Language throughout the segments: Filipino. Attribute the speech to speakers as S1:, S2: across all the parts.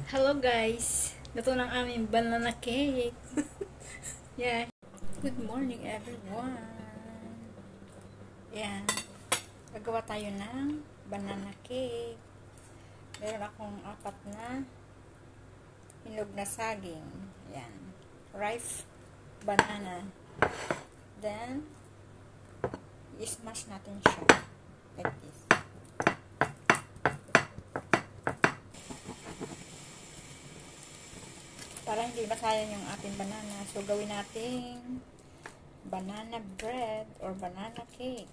S1: Hello guys! Luto ng aming banana cake. Yeah. Good morning everyone. Yan. Gagawa tayo ng banana cake. Meron akong 4 na hinog na saging. Yan. Ripe banana. Then, i-smash natin siya. Like this. Para hindi masayang yung ating banana. So, gawin natin banana bread or banana cake.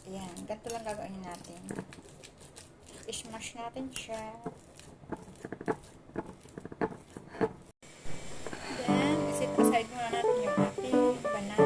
S1: Ayan. Ganito lang gagawin natin. I-smash natin siya. Then, isit aside muna natin yung ating banana.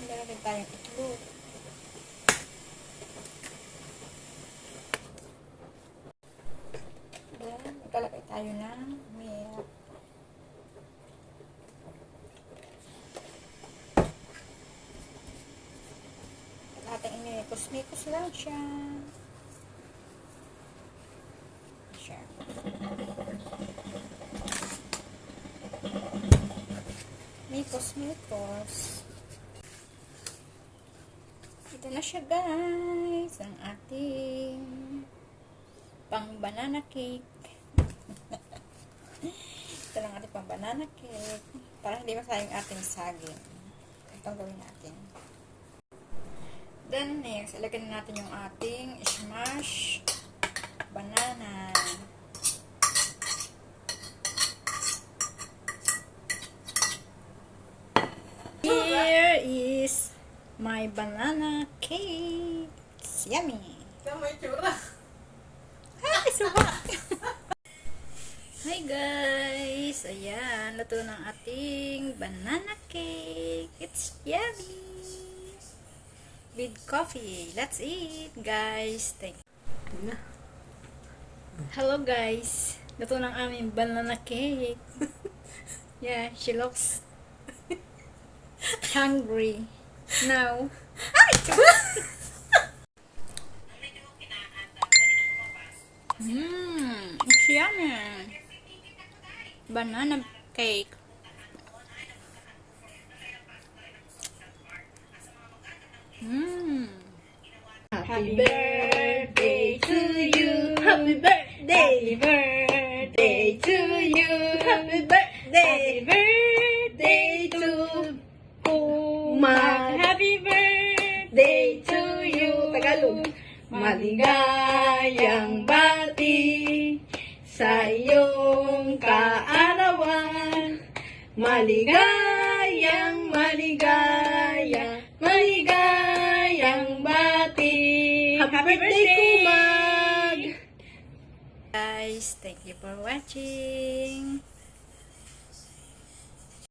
S1: Meron tayong itlog. Then, magkalagay tayo ng milk. At ating inikos-mikos lang siya. Mikos-mikos. Ito na siya guys, ang ating pang banana cake. Ito lang ating pang banana cake. Para hindi masayang ating saging. Itong gawin natin. Then next, ilagay na natin yung ating smash banana. Here is my banana cake. It's yummy.
S2: May tsura.
S1: Ay, suka. Hi guys. Ayan, luto ng ating banana cake. It's yummy. With coffee. Let's eat, guys. Thank you. Hello guys. Luto ng aming banana cake. Yeah, she looks hungry now. It's yummy. Banana cake. Happy birthday to you. Happy birthday. Happy birthday to you. Happy birthday. Happy birthday to Kumag. Happy birthday to you. Tagalog. Maligayang bati sa iyong kaarawan. Maligayang bati. Happy birthday, Kumag! Guys, thank you for watching.